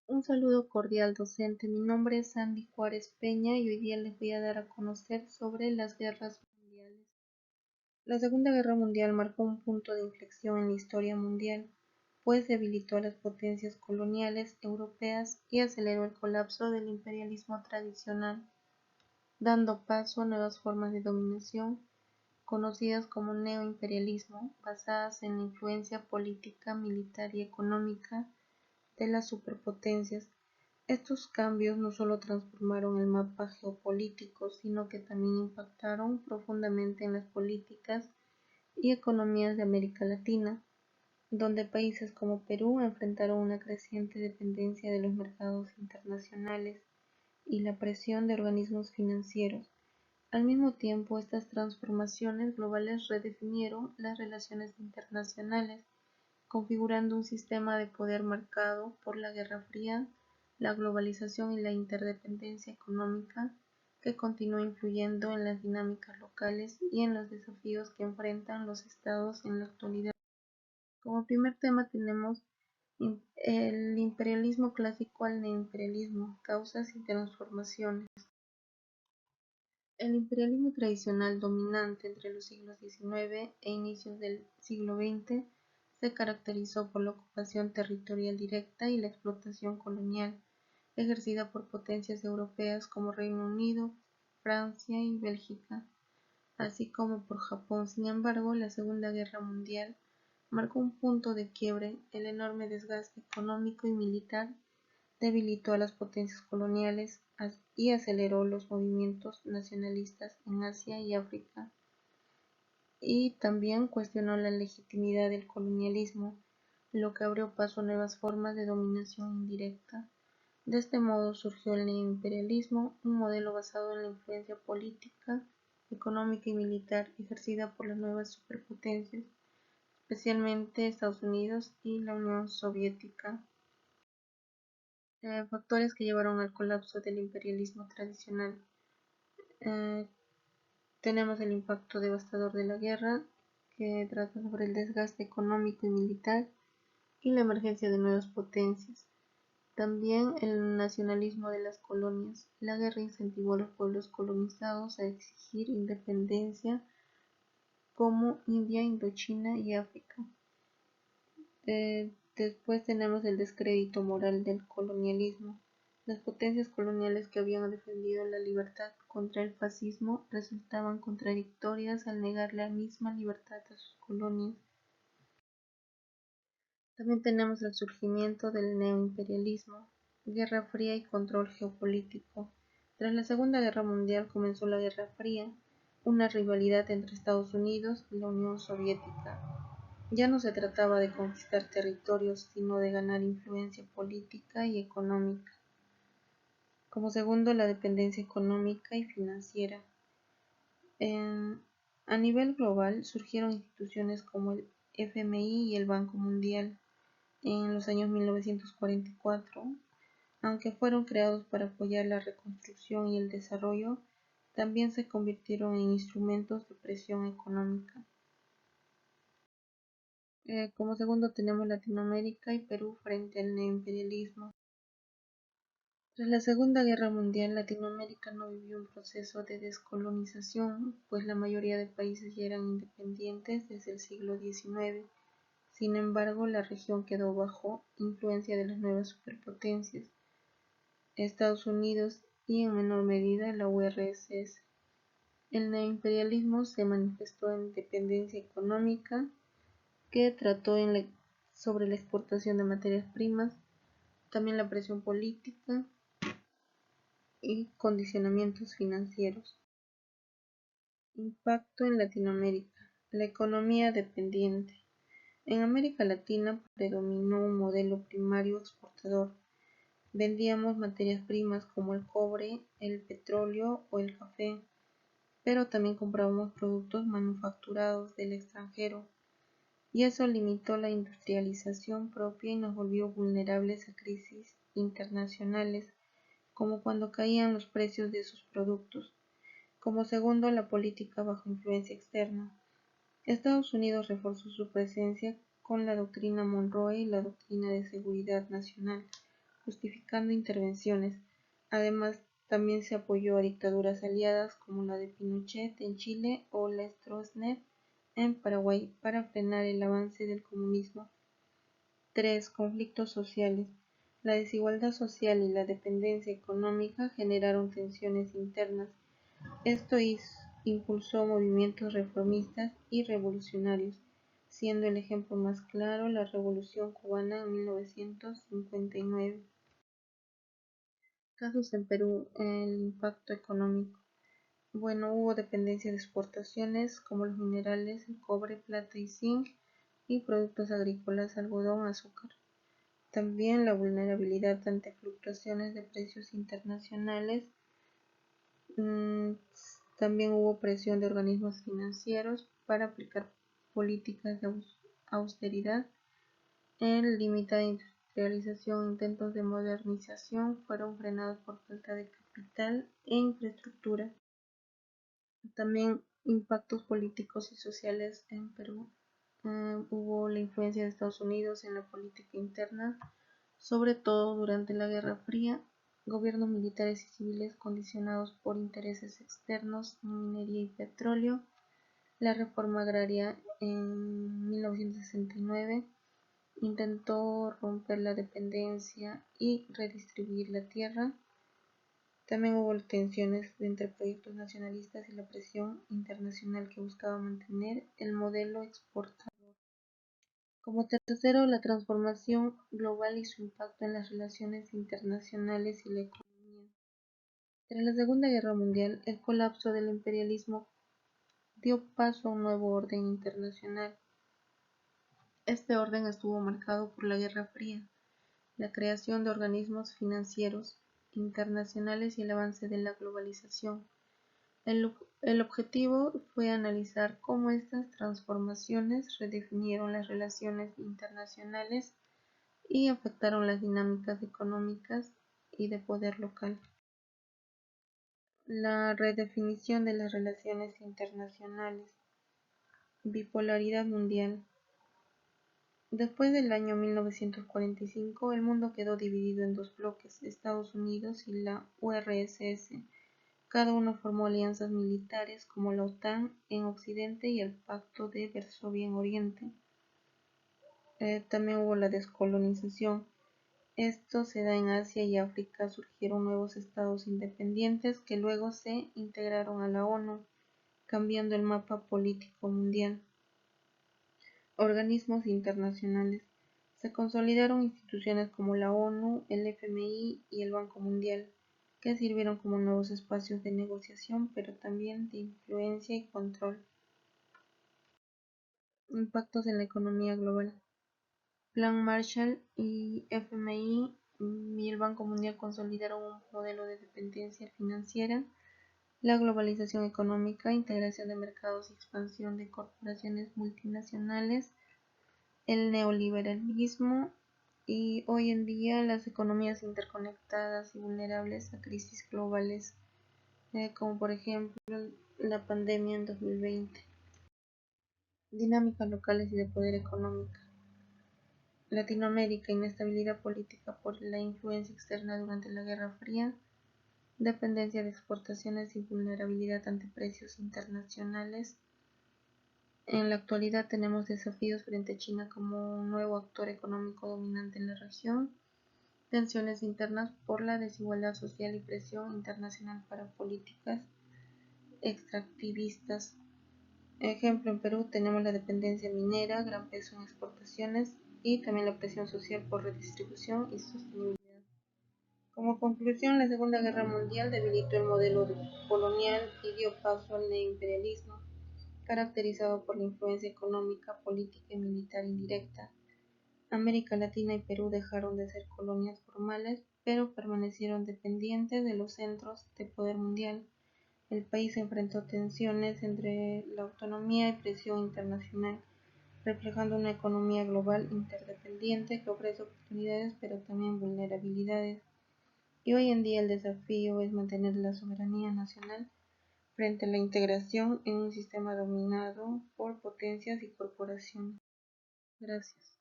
Un saludo cordial docente, mi nombre es Sandy Juárez Peña y hoy día les voy a dar a conocer sobre las guerras mundiales. La Segunda Guerra Mundial marcó un punto de inflexión en la historia mundial, pues debilitó a las potencias coloniales europeas y aceleró el colapso del imperialismo tradicional, dando paso a nuevas formas de dominación, conocidas como neoimperialismo, basadas en la influencia política, militar y económica de las superpotencias. Estos cambios no solo transformaron el mapa geopolítico, sino que también impactaron profundamente en las políticas y economías de América Latina, donde países como Perú enfrentaron una creciente dependencia de los mercados internacionales y la presión de organismos financieros. Al mismo tiempo, estas transformaciones globales redefinieron las relaciones internacionales, configurando un sistema de poder marcado por la Guerra Fría, la globalización y la interdependencia económica, que continúa influyendo en las dinámicas locales y en los desafíos que enfrentan los estados en la actualidad. Como primer tema tenemos el imperialismo clásico al neoimperialismo, causas y transformaciones. El imperialismo tradicional dominante entre los siglos XIX e inicios del siglo XX se caracterizó por la ocupación territorial directa y la explotación colonial, ejercida por potencias europeas como Reino Unido, Francia y Bélgica, así como por Japón. Sin embargo, la Segunda Guerra Mundial marcó un punto de quiebre. El enorme desgaste económico y militar debilitó a las potencias coloniales y aceleró los movimientos nacionalistas en Asia y África, y también cuestionó la legitimidad del colonialismo, lo que abrió paso a nuevas formas de dominación indirecta. De este modo surgió el neoimperialismo, un modelo basado en la influencia política, económica y militar ejercida por las nuevas superpotencias, especialmente Estados Unidos y la Unión Soviética. Factores que llevaron al colapso del imperialismo tradicional. Eh, Tenemos el impacto devastador de la guerra, que trata sobre el desgaste económico y militar y la emergencia de nuevas potencias. También el nacionalismo de las colonias. La guerra incentivó a los pueblos colonizados a exigir independencia, como India, Indochina y África. Después tenemos el descrédito moral del colonialismo. Las potencias coloniales que habían defendido la libertad contra el fascismo resultaban contradictorias al negar la misma libertad a sus colonias. También tenemos el surgimiento del neoimperialismo, Guerra Fría y control geopolítico. Tras la Segunda Guerra Mundial comenzó la Guerra Fría, una rivalidad entre Estados Unidos y la Unión Soviética. Ya no se trataba de conquistar territorios, sino de ganar influencia política y económica. Como segundo, la dependencia económica y financiera. A nivel global surgieron instituciones como el FMI y el Banco Mundial en los años 1944, aunque fueron creados para apoyar la reconstrucción y el desarrollo, también se convirtieron en instrumentos de presión económica. Como segundo tenemos Latinoamérica y Perú frente al neoimperialismo. Tras la Segunda Guerra Mundial, Latinoamérica no vivió un proceso de descolonización, pues la mayoría de países ya eran independientes desde el siglo XIX. Sin embargo, la región quedó bajo influencia de las nuevas superpotencias, Estados Unidos y en menor medida la URSS. El neoimperialismo se manifestó en dependencia económica, que trató sobre la exportación de materias primas, también la presión política y condicionamientos financieros. Impacto en Latinoamérica. La economía dependiente. En América Latina predominó un modelo primario exportador. Vendíamos materias primas como el cobre, el petróleo o el café, pero también comprábamos productos manufacturados del extranjero, y eso limitó la industrialización propia y nos volvió vulnerables a crisis internacionales, como cuando caían los precios de sus productos. Como segundo, la política bajo influencia externa. Estados Unidos reforzó su presencia con la doctrina Monroe y la doctrina de seguridad nacional, justificando intervenciones. Además, también se apoyó a dictaduras aliadas como la de Pinochet en Chile o la Stroessner en Paraguay para frenar el avance del comunismo. 3. Conflictos sociales. La desigualdad social y la dependencia económica generaron tensiones internas. Esto impulsó movimientos reformistas y revolucionarios, siendo el ejemplo más claro la Revolución cubana en 1959. Casos en Perú, el impacto económico. Bueno, hubo dependencia de exportaciones como los minerales, el cobre, plata y zinc, y productos agrícolas, algodón, azúcar. También la vulnerabilidad ante fluctuaciones de precios internacionales. También hubo presión de organismos financieros para aplicar políticas de austeridad. El limitada industrialización e intentos de modernización fueron frenados por falta de capital e infraestructura. También impactos políticos y sociales en Perú. Hubo la influencia de Estados Unidos en la política interna, sobre todo durante la Guerra Fría, gobiernos militares y civiles condicionados por intereses externos en minería y petróleo, la reforma agraria en 1969 intentó romper la dependencia y redistribuir la tierra. También hubo tensiones entre proyectos nacionalistas y la presión internacional que buscaba mantener el modelo exportador. Como tercero, la transformación global y su impacto en las relaciones internacionales y la economía. Tras la Segunda Guerra Mundial, el colapso del imperialismo dio paso a un nuevo orden internacional. Este orden estuvo marcado por la Guerra Fría, la creación de organismos financieros internacionales y el avance de la globalización. El objetivo fue analizar cómo estas transformaciones redefinieron las relaciones internacionales y afectaron las dinámicas económicas y de poder local. La redefinición de las relaciones internacionales. Bipolaridad mundial. Después del año 1945, el mundo quedó dividido en dos bloques, Estados Unidos y la URSS. Cada uno formó alianzas militares como la OTAN en Occidente y el Pacto de Varsovia en Oriente. También hubo la descolonización. Esto se da en Asia y África. Surgieron nuevos estados independientes que luego se integraron a la ONU, cambiando el mapa político mundial. Organismos internacionales. Se consolidaron instituciones como la ONU, el FMI y el Banco Mundial, que sirvieron como nuevos espacios de negociación, pero también de influencia y control. Impactos en la economía global. Plan Marshall y FMI y el Banco Mundial consolidaron un modelo de dependencia financiera, la globalización económica, integración de mercados y expansión de corporaciones multinacionales, el neoliberalismo y hoy en día las economías interconectadas y vulnerables a crisis globales, como por ejemplo la pandemia en 2020. Dinámicas locales y de poder económico. Latinoamérica, inestabilidad política por la influencia externa durante la Guerra Fría, dependencia de exportaciones y vulnerabilidad ante precios internacionales. En la actualidad tenemos desafíos frente a China como un nuevo actor económico dominante en la región, tensiones internas por la desigualdad social y presión internacional para políticas extractivistas. Ejemplo, en Perú tenemos la dependencia minera, gran peso en exportaciones y también la presión social por redistribución y sostenibilidad. Como conclusión, la Segunda Guerra Mundial debilitó el modelo colonial y dio paso al neoimperialismo, caracterizado por la influencia económica, política y militar indirecta. América Latina y Perú dejaron de ser colonias formales, pero permanecieron dependientes de los centros de poder mundial. El país enfrentó tensiones entre la autonomía y presión internacional, reflejando una economía global interdependiente que ofrece oportunidades pero también vulnerabilidades. Y hoy en día el desafío es mantener la soberanía nacional frente a la integración en un sistema dominado por potencias y corporaciones. Gracias.